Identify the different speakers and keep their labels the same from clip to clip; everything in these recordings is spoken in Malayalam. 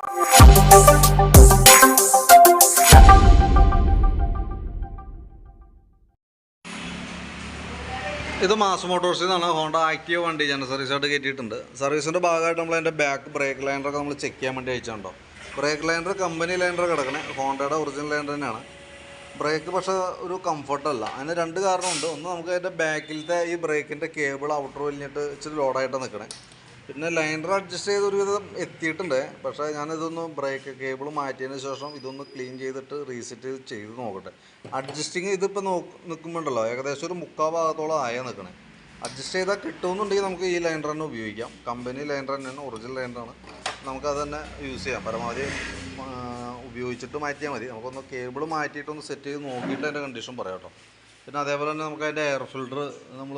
Speaker 1: ഇത് മാസ് മോട്ടോഴ്സിൽ നിന്നാണ് ഹോണ്ട ആക്റ്റീവ് വണ്ടി ജനറൽ സർവീസായിട്ട് കയറ്റിയിട്ടുണ്ട്. സർവീസിൻ്റെ ഭാഗമായിട്ട് നമ്മൾ അതിൻ്റെ ബാക്ക് ബ്രേക്ക് ലൈനറൊക്കെ നമ്മൾ ചെക്ക് ചെയ്യാൻ വേണ്ടി അയച്ചിട്ടുണ്ടോ. ബ്രേക്ക് ലൈനർ കമ്പനി ലൈനർ കിടക്കണേ, ഹോണ്ടയുടെ ഒറിജിനൽ ലൈനർ തന്നെയാണ്. ബ്രേക്ക് പക്ഷേ ഒരു കംഫർട്ടല്ല. അതിന് രണ്ട് കാരണമുണ്ട്. ഒന്ന്, നമുക്ക് അതിൻ്റെ ബാക്കിലത്തെ ഈ ബ്രേക്കിൻ്റെ കേബിൾ ഔട്ടർ വലിഞ്ഞിട്ട് ഇച്ചിരി ലോഡായിട്ട് നിൽക്കണേ. പിന്നെ ലൈനർ അഡ്ജസ്റ്റ് ചെയ്ത് ഒരുവിധം എത്തിയിട്ടുണ്ട്. പക്ഷേ ഞാനിതൊന്ന് ബ്രേക്ക് കേബിൾ മാറ്റിയതിന് ശേഷം ഇതൊന്ന് ക്ലീൻ ചെയ്തിട്ട് റീസെറ്റ് ചെയ്ത് നോക്കട്ടെ. അഡ്ജസ്റ്റിങ് ഇതിപ്പോൾ നിൽക്കുമ്പോണ്ടല്ലോ ഏകദേശം ഒരു 3/4 ഭാഗത്തോളം ആയാൽ നിൽക്കണേ. അഡ്ജസ്റ്റ് ചെയ്താൽ കിട്ടുമെന്നുണ്ടെങ്കിൽ നമുക്ക് ഈ ലൈനർ തന്നെ ഉപയോഗിക്കാം. കമ്പനി ലൈനർ തന്നെയാണ്, ഒറിജിനൽ ലൈനറാണ്. നമുക്കത് തന്നെ യൂസ് ചെയ്യാം. പരമാവധി ഉപയോഗിച്ചിട്ട് മാറ്റിയാൽ മതി. നമുക്കൊന്ന് കേബിൾ മാറ്റിയിട്ടൊന്ന് സെറ്റ് ചെയ്ത് നോക്കിയിട്ട് അതിൻ്റെ കണ്ടീഷൻ പറയാം കേട്ടോ. പിന്നെ അതേപോലെ തന്നെ നമുക്ക് അതിൻ്റെ എയർ ഫിൽറ്റർ നമ്മൾ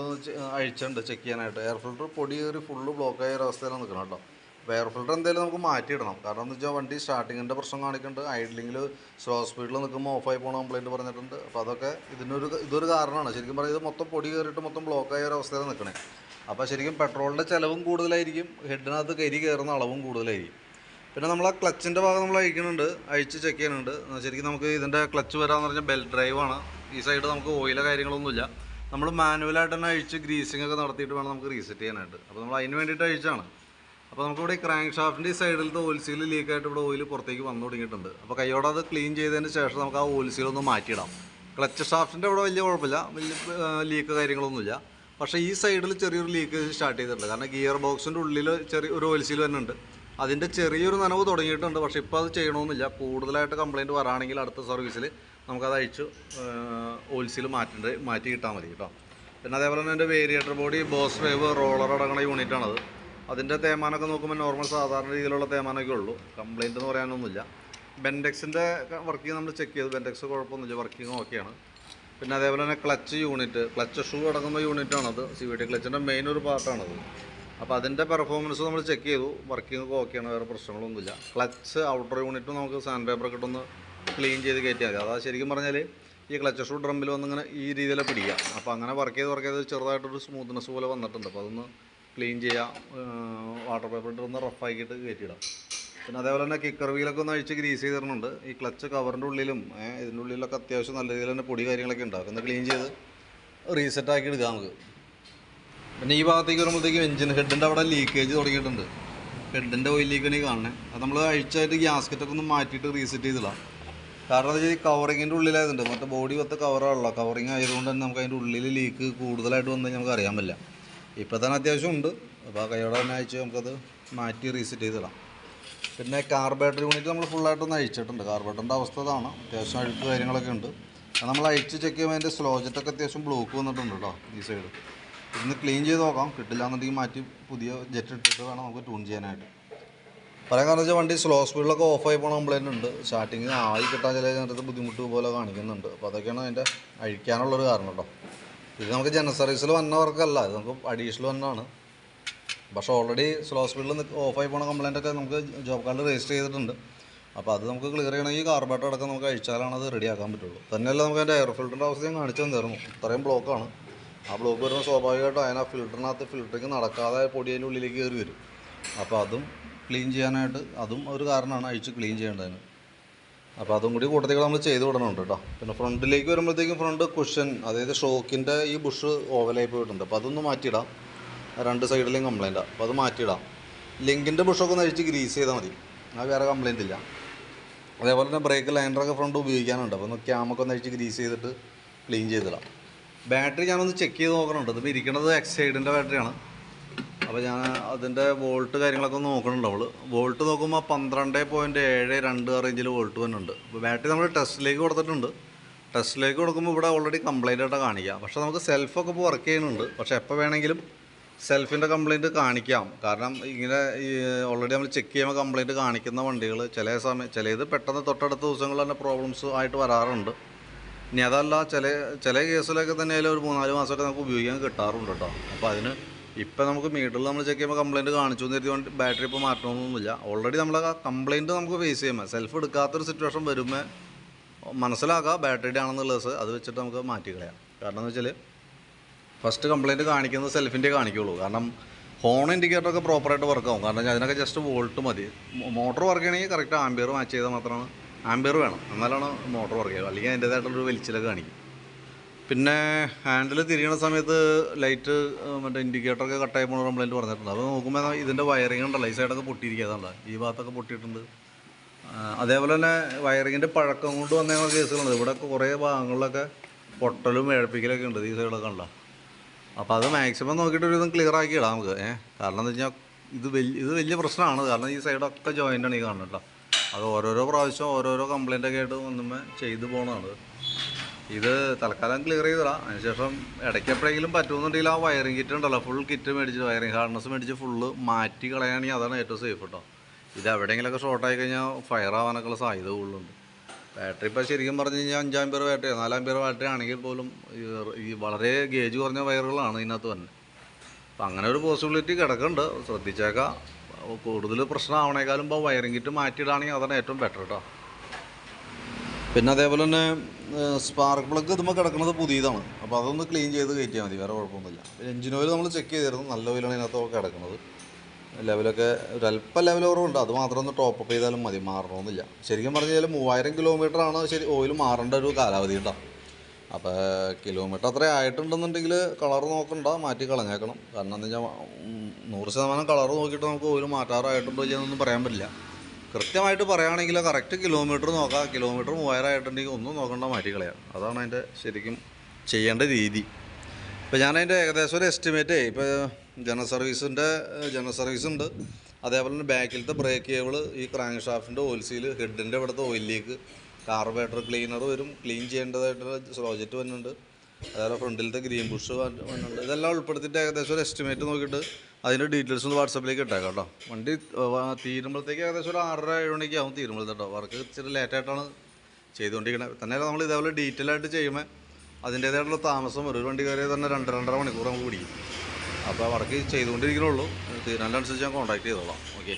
Speaker 1: അഴിച്ചിട്ടുണ്ട് ചെക്ക് ചെയ്യാനായിട്ട്. എയർ ഫിൽറ്റർ പൊടി കയറി ഫുള്ള് ബ്ലോക്കായ ഒരവസ്ഥയിലാണ് നിൽക്കണം കേട്ടോ. അപ്പോൾ എയർ ഫിൽറ്റർ എന്തായാലും നമുക്ക് മാറ്റിയിടണം. കാരണം എന്ന് വെച്ചാൽ വണ്ടി സ്റ്റാർട്ടിങ്ങിൻ്റെ പ്രശ്നം കാണിക്കുന്നുണ്ട്. ഐഡ്ലിങ്ങിൽ സ്ലോ സ്പീഡിൽ നിൽക്കുമ്പോൾ ഓഫായി പോകണ കംപ്ലയിൻറ്റ് പറഞ്ഞിട്ടുണ്ട്. അപ്പോൾ അതൊക്കെ ഇതൊരു കാരണമാണ്. ശരിക്കും പറഞ്ഞാൽ ഇത് മൊത്തം പൊടി കയറിയിട്ട് മൊത്തം ബ്ലോക്കായ ഒരവസ്ഥയിൽ നിൽക്കണേ. അപ്പോൾ ശരിക്കും പെട്രോളിൻ്റെ ചിലവും കൂടുതലായിരിക്കും, ഹെഡിനകത്ത് കരി കയറുന്ന അളവും കൂടുതലായിരിക്കും. പിന്നെ നമ്മൾ ആ ക്ലച്ചിൻ്റെ ഭാഗം നമ്മൾ അഴിച്ച് ചെക്ക് ചെയ്യുന്നുണ്ട്. ശരിക്കും നമുക്ക് ഇതിൻ്റെ ക്ലച്ച് വരാമെന്ന് പറഞ്ഞാൽ ബെൽറ്റ് ഡ്രൈവാണ്. ഈ സൈഡ് നമുക്ക് ഓയിലോ കാര്യങ്ങളൊന്നുമില്ല. നമ്മൾ മാനുവലായിട്ട് തന്നെ അഴിച്ച് ഗ്രീസിംഗ് ഒക്കെ നടത്തിയിട്ട് വേണം നമുക്ക് റീസെറ്റ് ചെയ്യാനായിട്ട്. അപ്പോൾ നമ്മൾ അതിന് വേണ്ടിയിട്ട് അഴിച്ചാണ്. അപ്പോൾ നമുക്കിവിടെ ഈ ക്രാങ്ക് ഷാഫ്റ്റിൻ്റെ ഈ സൈഡിലത്തെ ഓയിൽ സീൽ ലീക്കായിട്ട് ഇവിടെ ഓയിൽ പുറത്തേക്ക് വന്നു തുടങ്ങിയിട്ടുണ്ട്. അപ്പോൾ കൈയോടെ അത് ക്ലീൻ ചെയ്തതിന് ശേഷം നമുക്ക് ആ ഓയിൽ സീലൊന്ന് മാറ്റിയിടാം. ക്ലച്ച് ഷാഫ്റ്റിൻ്റെ ഇവിടെ വലിയ കുഴപ്പമില്ല, വലിയ ലീക്ക് കാര്യങ്ങളൊന്നുമില്ല. പക്ഷേ ഈ സൈഡിൽ ചെറിയൊരു ലീക്ക് സ്റ്റാർട്ട് ചെയ്തിട്ടുണ്ട്. കാരണം ഗിയർ ബോക്സിൻ്റെ ഉള്ളിൽ ചെറിയൊരു ഓയിൽ സീൽ വരുന്നുണ്ട്. അതിൻ്റെ ചെറിയൊരു നനവ് തുടങ്ങിയിട്ടുണ്ട്. പക്ഷേ ഇപ്പോൾ അത് ചെയ്യണമെന്നില്ല. കൂടുതലായിട്ട് കംപ്ലയിൻറ്റ് വരാണെങ്കിൽ അടുത്ത സർവീസിൽ നമുക്കത് അഴിച്ച് ഓയിൽ സീൽ മാറ്റി കിട്ടാൻ മതി കേട്ടോ. പിന്നെ അതേപോലെ തന്നെ എൻ്റെ variator body boss wave roller അടങ്ങുന്ന യൂണിറ്റാണത്. അതിൻ്റെ തേമാനമൊക്കെ നോക്കുമ്പോൾ നോർമൽ സാധാരണ രീതിയിലുള്ള തേമാനമൊക്കെ ഉള്ളൂ. കംപ്ലയിൻറ്റ് എന്ന് പറയാനൊന്നുമില്ല. ബെൻഡെക്സിൻ്റെ വർക്കിംഗ് നമ്മൾ ചെക്ക് ചെയ്തു. ബെൻഡെക്സ് കുഴപ്പമൊന്നുമില്ല, വർക്കിംഗ് ഓക്കെയാണ്. പിന്നെ അതേപോലെ തന്നെ ക്ലച്ച് ഷൂ അടങ്ങുന്ന യൂണിറ്റാണത്. CVT ക്ലച്ചിൻ്റെ മെയിൻ ഒരു പാർട്ടാണത്. അപ്പോൾ അതിൻ്റെ പെർഫോമൻസ് നമ്മൾ ചെക്ക് ചെയ്തു. വർക്കിംഗ് ഒക്കെ ഓക്കെയാണ്, വേറെ പ്രശ്നങ്ങളൊന്നുമില്ല. ക്ലച്ച് ഔട്ടർ യൂണിറ്റ് നമുക്ക് സാൻഡ് പേപ്പറൊക്കെ ഇട്ടൊന്ന് ക്ലീൻ ചെയ്ത് കയറ്റിയാൽ മതി. അതാ ശരിക്കും പറഞ്ഞാൽ ഈ ക്ലച്ച് ഷൂ ഡ്രമ്മിൽ വന്നിങ്ങനെ ഈ രീതിയിൽ പിടിക്കാം. അപ്പോൾ അങ്ങനെ വർക്ക് ചെയ്ത് ചെറുതായിട്ടൊരു സ്മൂത്ത്നെസ് പോലെ വന്നിട്ടുണ്ട്. അപ്പോൾ അതൊന്ന് ക്ലീൻ ചെയ്യാം, വാട്ടർ പേപ്പർ ഇട്ടൊന്ന് റഫാക്കിയിട്ട് കയറ്റിയിടാം. പിന്നെ അതേപോലെ തന്നെ കിക്കർ വീലൊക്കെ ഒന്ന് അഴിച്ച് ഗ്രീസ് ചെയ്ത് തരുന്നുണ്ട്. ഈ ക്ലച്ച് കവറിൻ്റെ ഉള്ളിലും ഇതിൻ്റെ ഉള്ളിലൊക്കെ അത്യാവശ്യം നല്ല രീതിയിൽ തന്നെ പൊടി കാര്യങ്ങളൊക്കെ ഉണ്ടാകും. ഒന്ന് ക്ലീൻ ചെയ്ത് റീസെറ്റാക്കി എടുക്കാം നമുക്ക്. പിന്നെ ഈ ഭാഗത്തേക്ക് വരുമ്പോഴത്തേക്കും എഞ്ചിൻ ഹെഡിൻ്റെ അവിടെ ലീക്കേജ് തുടങ്ങിയിട്ടുണ്ട്. ഹെഡിൻ്റെ ഓയിൽ ലീക്കാണ് ഈ കാണണേ. അത് നമ്മൾ അഴിച്ചായിട്ട് ഗ്യാസ്കറ്റൊക്കെ ഒന്ന് മാറ്റിയിട്ട് റീസെറ്റ് ചെയ്തിടാം. കാരണം എന്താ വെച്ചാൽ ഈ കവറിങ്ങിൻ്റെ ഉള്ളിലായതുണ്ട്. മറ്റേ ബോഡി പത്ത് കവറാണല്ലോ. കവറിങ് ആയതുകൊണ്ട് തന്നെ നമുക്ക് അതിൻ്റെ ഉള്ളിൽ ലീക്ക് കൂടുതലായിട്ട് വന്നു കഴിഞ്ഞാൽ നമുക്ക് അറിയാൻ പറ്റില്ല. ഇപ്പോൾ തന്നെ അത്യാവശ്യം ഉണ്ട്. അപ്പോൾ ആ കൈയോടെ തന്നെ അഴിച്ച് നമുക്കത് മാറ്റി റീസെറ്റ് ചെയ്തിടാം. പിന്നെ കാർബേറ്റർ യൂണിറ്റ് നമ്മൾ ഫുള്ളായിട്ടൊന്ന് അഴിച്ചിട്ടുണ്ട്. കാർബേറ്ററിൻ്റെ അവസ്ഥ ഇതാണ്. അത്യാവശ്യം അഴുക്ക് കാര്യങ്ങളൊക്കെ ഉണ്ട്. അത് നമ്മൾ അഴിച്ച് ചെക്ക് ചെയ്യുമ്പോൾ അതിൻ്റെ സ്ലോ ജെറ്റൊക്കെ അത്യാവശ്യം ബ്ലോക്ക് വന്നിട്ടുണ്ട് കേട്ടോ ഈ സൈഡ്. ഇന്ന് ക്ലീൻ ചെയ്ത് നോക്കാം. കിട്ടില്ല എന്നുണ്ടെങ്കിൽ മാറ്റി പുതിയ ജെറ്റ് ഇട്ടിട്ട് വേണം നമുക്ക് ട്യൂൺ ചെയ്യാനായിട്ട്. പറയാൻ കാരണം വെച്ചാൽ വണ്ടി സ്ലോ സ്പീഡിലൊക്കെ ഓഫായി പോകണ കംപ്ലയിൻ്റ് ഉണ്ട്. സ്റ്റാർട്ടിങ് ആയി കിട്ടാൻ ചില നേരത്തെ ബുദ്ധിമുട്ട് പോലെ കാണിക്കുന്നുണ്ട്. അപ്പോൾ അതൊക്കെയാണ് അതിൻ്റെ അഴിക്കാനുള്ളൊരു കാരണം കേട്ടോ. ഇത് നമുക്ക് ജനറൽ സർവീസിൽ വന്ന വർക്കല്ല, ഇത് നമുക്ക് അഡീഷണൽ വന്നാണ്. പക്ഷേ ഓൾറെഡി സ്ലോ സ്പീഡിൽ ഓഫായി പോകണ കംപ്ലയിൻ്റൊക്കെ നമുക്ക് ജോബ് കാർഡിൽ രജിസ്റ്റർ ചെയ്തിട്ടുണ്ട്. അപ്പോൾ അത് നമുക്ക് ക്ലിയർ ചെയ്യണമെങ്കിൽ കാർബേറ്റർ അടക്കം നമുക്ക് അഴിച്ചാലാണ് അത് റെഡിയാക്കാൻ പറ്റുള്ളൂ. തന്നെയല്ല നമുക്ക് അതിൻ്റെ എയർ ഫിൽറ്ററിൻ്റെ അവസ്ഥ ഞാൻ കാണിച്ചു തന്നിരുന്നു. ഇത്രയും ബ്ലോക്കാണ്. ആ ബ്ലോക്ക് വരുമ്പോൾ സ്വാഭാവികമായിട്ടും അതിന് ആ ഫിൽറ്ററിനകത്ത് ഫിൽറ്ററിങ് നടക്കാതെ പൊടി അതിൻ്റെ ഉള്ളിലേക്ക് കയറി വരും. അപ്പോൾ അതും ക്ലീൻ ചെയ്യാനായിട്ട് അതും ഒരു കാരണമാണ് അഴിച്ച് ക്ലീൻ ചെയ്യേണ്ടതിന്. അപ്പോൾ അതും കൂടി കൂട്ടത്തേക്ക് നമ്മൾ ചെയ്ത് വിടണമുണ്ട് കേട്ടോ. പിന്നെ ഫ്രണ്ടിലേക്ക് വരുമ്പോഴത്തേക്കും ഫ്രണ്ട് കുഷൻ, അതായത് ഷോക്കിൻ്റെ ഈ ബുഷ് ഓവലായി പോയിട്ടുണ്ട്. അപ്പോൾ അതൊന്ന് മാറ്റിയിടാം. രണ്ട് സൈഡിലും കംപ്ലയിൻറ്റാണ്. അപ്പോൾ അത് മാറ്റിയിടാം. ലിങ്കിൻ്റെ ബുഷൊക്കെ ഒന്ന് അഴിച്ച് ഗ്രീസ് ചെയ്താൽ മതി. അത് വേറെ കംപ്ലയിൻ്റ് ഇല്ല. അതേപോലെ തന്നെ ബ്രേക്ക് ലൈനറൊക്കെ ഫ്രണ്ട് ഉപയോഗിക്കാനുണ്ട്. അപ്പോൾ ഒന്ന് ക്യാമൊക്കെ ഒന്ന് അഴിച്ച് ഗ്രീസ് ചെയ്തിട്ട് ക്ലീൻ ചെയ്തിടാം. ബാറ്ററി ഞാനൊന്ന് ചെക്ക് ചെയ്ത് നോക്കണുണ്ട്. ഇതിപ്പോൾ ഇരിക്കുന്നത് എക്സൈഡിൻ്റെ ബാറ്ററിയാണ്. അപ്പോൾ ഞാൻ അതിൻ്റെ വോൾട്ട് കാര്യങ്ങളൊക്കെ ഒന്ന് നോക്കണുണ്ട്. വോൾട്ട് നോക്കുമ്പോൾ 12.76 റേഞ്ചിൽ വോൾട്ട് വരുന്നുണ്ട്. അപ്പോൾ ബാറ്ററി നമ്മൾ ടെസ്റ്റിലേക്ക് കൊടുത്തിട്ടുണ്ട്. ടെസ്റ്റിലേക്ക് കൊടുക്കുമ്പോൾ ഇവിടെ ഓൾറെഡി കംപ്ലയിൻ്റ് ആയിട്ട് കാണിക്കാം. പക്ഷേ നമുക്ക് സെൽഫൊക്കെ ഇപ്പോൾ വർക്ക് ചെയ്യുന്നുണ്ട്. പക്ഷേ എപ്പോൾ വേണമെങ്കിലും സെൽഫിൻ്റെ കംപ്ലയിൻറ്റ് കാണിക്കാം. കാരണം ഇങ്ങനെ ഈ ഓൾറെഡി നമ്മൾ ചെക്ക് ചെയ്യുമ്പോൾ കംപ്ലയിൻറ്റ് കാണിക്കുന്ന വണ്ടികൾ ചിലത് പെട്ടെന്ന് തൊട്ടടുത്ത ദിവസങ്ങളിൽ തന്നെ പ്രോബ്ലംസ് ആയിട്ട് വരാറുണ്ട്. ഇനി അതല്ല ചില കേസിലൊക്കെ തന്നെ ഒരു 3-4 മാസമൊക്കെ നമുക്ക് ഉപയോഗിക്കാൻ കിട്ടാറുണ്ട് കേട്ടോ. അപ്പോൾ അതിന് ഇപ്പം നമുക്ക് മീറ്ററിൽ നമ്മൾ ചെക്ക് ചെയ്യുമ്പോൾ കംപ്ലയിൻറ്റ് കാണിച്ചു എന്ന് കരുതി ബാറ്ററി ഇപ്പോൾ മാറ്റണമെന്നൊന്നുമില്ല. ഓൾറെഡി നമ്മൾ ആ കംപ്ലയിൻറ്റ് നമുക്ക് ഫേസ് ചെയ്യുമ്പോൾ സെൽഫ് എടുക്കാത്തൊരു സിറ്റുവേഷൻ വരുമ്പോൾ മനസ്സിലാക്കുക ബാറ്ററിയുടെ ആണെന്നുള്ളത്. അത് വെച്ചിട്ട് നമുക്ക് മാറ്റി കളയാം. കാരണം എന്ന് വെച്ചാൽ ഫസ്റ്റ് കംപ്ലയിൻറ്റ് കാണിക്കുന്നത് സെൽഫിൻ്റെ കാണിക്കുള്ളൂ. കാരണം ഹോൺ ഇൻഡിക്കേറ്ററൊക്കെ പ്രോപ്പറായിട്ട് വർക്ക് ആവും. കാരണം അതിനൊക്കെ ജസ്റ്റ് വോൾട്ട് മതി. മോട്ടോർ വർക്ക് ചെയ്യണമെങ്കിൽ കറക്റ്റ് ആംബിയർ മാച്ച് ചെയ്താൽ മാത്രമാണ്, ആംബിയർ വേണം, എന്നാലാണ് മോട്ടോർ വർക്ക് ചെയ്യുക. അല്ലെങ്കിൽ അതിൻ്റേതായിട്ടുള്ളൊരു വലിച്ചിലൊക്കെ കാണിക്കും. പിന്നെ ഹാൻഡിൽ തിരിയണ സമയത്ത് ലൈറ്റ് മറ്റേ ഇൻഡിക്കേറ്ററൊക്കെ കട്ടായി പോകുന്ന കംപ്ലൈൻറ്റ് പറഞ്ഞിട്ടുണ്ട്. അത് നോക്കുമ്പോൾ ഇതിൻ്റെ വയറിംഗ് ഉണ്ടല്ലോ, ഈ സൈഡൊക്കെ പൊട്ടിയിരിക്കാതുണ്ട്, ഈ ഭാഗത്തൊക്കെ പൊട്ടിയിട്ടുണ്ട്. അതേപോലെ തന്നെ വയറിങ്ങിൻ്റെ പഴക്കം കൊണ്ട് വന്ന കേസുകളുണ്ട്. ഇവിടെ കുറേ ഭാഗങ്ങളിലൊക്കെ പൊട്ടലും ഇഴപ്പിക്കലൊക്കെ ഉണ്ട്, ഈ സൈഡൊക്കെ ഉണ്ടോ. അപ്പോൾ അത് മാക്സിമം നോക്കിയിട്ട് ഒരു ഇതും ക്ലിയർ ആക്കി ഇടാം നമുക്ക്. കാരണം എന്ന് വെച്ചാൽ ഇത് വലിയ പ്രശ്നമാണ്. കാരണം ഈ സൈഡൊക്കെ ജോയിൻ്റാണ് ഈ കാണുന്നത് കേട്ടോ. അത് ഓരോരോ പ്രാവശ്യം ഓരോരോ കംപ്ലൈൻറ്റൊക്കെ ആയിട്ട് ഒന്നുമേ ചെയ്തു പോകുന്നതാണ്. ഇത് തൽക്കാലം ക്ലിയർ ചെയ്തിടാം. അതിനുശേഷം ഇടയ്ക്ക് എപ്പോഴെങ്കിലും പറ്റുമെന്നുണ്ടെങ്കിൽ ആ വയറിംഗ് കിറ്റ് ഉണ്ടല്ലോ, ഫുൾ കിറ്റ് മേടിച്ച് വയറിംഗ് ഹാർഡ്നസ് മേടിച്ച് ഫുള്ള് മാറ്റി കളയുകയാണെങ്കിൽ അതാണ് ഏറ്റവും സേഫ് കേട്ടോ. ഇത് എവിടെയെങ്കിലുമൊക്കെ ഷോർട്ടായി കഴിഞ്ഞാൽ ഫയർ ആവാനൊക്കെയുള്ള സാധ്യത കൂടുതലുണ്ട്. ബാറ്ററി ഇപ്പോൾ ശരിക്കും പറഞ്ഞു കഴിഞ്ഞാൽ 5 ആമ്പിയർ ബാറ്ററി 4 ആമ്പിയർ ബാറ്ററി ആണെങ്കിൽ പോലും ഈ വളരെ ഗേജ് കുറഞ്ഞ വയറുകളാണ് ഇതിനകത്ത് തന്നെ. അപ്പം അങ്ങനെ ഒരു പോസിബിലിറ്റി കിടക്കുന്നുണ്ട്, ശ്രദ്ധിച്ചേക്കാം. കൂടുതൽ പ്രശ്നമാവണേക്കാളും ഇപ്പോൾ വയറിംഗ് കിറ്റ് മാറ്റിയിടാണെങ്കിൽ അതാണ് ഏറ്റവും ബെറ്റർ കേട്ടോ. പിന്നെ അതേപോലെ തന്നെ സ്പാർക്ക് പ്ലഗ് ഇതുമ്പോൾ കിടക്കുന്നത് പുതിയതാണ്. അപ്പോൾ അതൊന്ന് ക്ലീൻ ചെയ്ത് കയറ്റിയാൽ മതി, വേറെ കുഴപ്പമൊന്നുമില്ല. എഞ്ചിൻ ഓയിൽ നമ്മൾ ചെക്ക് ചെയ്തിരുന്നു, നല്ല ഓയിലാണ് ഇതിനകത്ത് കിടക്കുന്നത്. ലെവലൊക്കെ ഒരല്പം ലെവൽ കുറവുണ്ട്, അത് മാത്രം ഒന്ന് ടോപ്പ് അപ്പ് ചെയ്താലും മതി, മാറണമെന്നില്ല. ശരിക്കും പറഞ്ഞു കഴിഞ്ഞാൽ 3000 കിലോമീറ്ററാണ് ശരി ഓയിൽ മാറേണ്ട ഒരു കാലാവധി കേട്ടോ. അപ്പോൾ കിലോമീറ്റർ അത്ര ആയിട്ടുണ്ടെന്നുണ്ടെങ്കിൽ കളർ നോക്കണ്ട, മാറ്റി കളഞ്ഞേക്കണം. കാരണം എന്താ വെച്ചാൽ 100% കളർ നോക്കിയിട്ട് നമുക്ക് ഓയിൽ മാറ്റാറായിട്ടുണ്ടോ ചെയ്യാനൊന്നും പറയാൻ പറ്റില്ല. കൃത്യമായിട്ട് പറയുകയാണെങ്കിൽ കറക്റ്റ് കിലോമീറ്റർ നോക്കാം. കിലോമീറ്റർ 3000 ആയിട്ടുണ്ടെങ്കിൽ ഒന്നും നോക്കണ്ട, മാറ്റി കളയാം. അതാണ് അതിൻ്റെ ശരിക്കും ചെയ്യേണ്ട രീതി. ഇപ്പോൾ ഞാനതിൻ്റെ ഏകദേശം ഒരു എസ്റ്റിമേറ്റ് ഇപ്പോൾ ജനറൽ സർവീസ് ഉണ്ട്. അതേപോലെ തന്നെ ബാക്കിലത്തെ ബ്രേക്ക് കേബിൾ, ഈ ക്രാങ്ക് ഷാഫ്റ്റിൻ്റെ ഓയിൽ സീൽ, ഹെഡിൻ്റെ ഇവിടുത്തെ ഓയിൽ ലീക്ക്, കാർബറേറ്റർ ക്ലീനർ വരും, ക്ലീൻ ചെയ്യേണ്ടതായിട്ടുള്ള സ്ലോജറ്റ് വരുന്നുണ്ട്. അതേപോലെ ഫ്രണ്ടിലത്തെ ഗ്രീൻ ബുഷ് വരുന്നുണ്ട്. ഇതെല്ലാം ഉൾപ്പെടുത്തിയിട്ട് ഏകദേശം ഒരു എസ്റ്റിമേറ്റ് നോക്കിയിട്ട് അതിൻ്റെ ഡീറ്റെയിൽസ് ഒന്ന് വാട്സപ്പിലേക്ക് ഇട്ടേക്കാം കേട്ടോ. വണ്ടി തീരുമ്പോഴത്തേക്ക് ഏകദേശം ഒരു 6:30-7 മണിക്ക് ആവും തീരുമ്പോഴത്തെ കേട്ടോ. വർക്ക് ഇച്ചിരി ലേറ്റായിട്ടാണ് ചെയ്തുകൊണ്ടിരിക്കുന്നത്. തന്നെയല്ല നമ്മൾ ഇതേപോലെ ഡീറ്റെയിൽ ആയിട്ട് ചെയ്യുമ്പോൾ അതിൻ്റേതായിട്ടുള്ള താമസം ഒരു വണ്ടി കയറിയാൽ തന്നെ 2-2.5 മണിക്കൂർ നമുക്ക് പിടിക്കും. അപ്പോൾ വർക്ക് ചെയ്തുകൊണ്ടിരിക്കണുള്ളൂ. തീരുന്നതിനനുസരിച്ച് ഞാൻ കോൺടാക്ട് ചെയ്തോളാം. ഓക്കെ.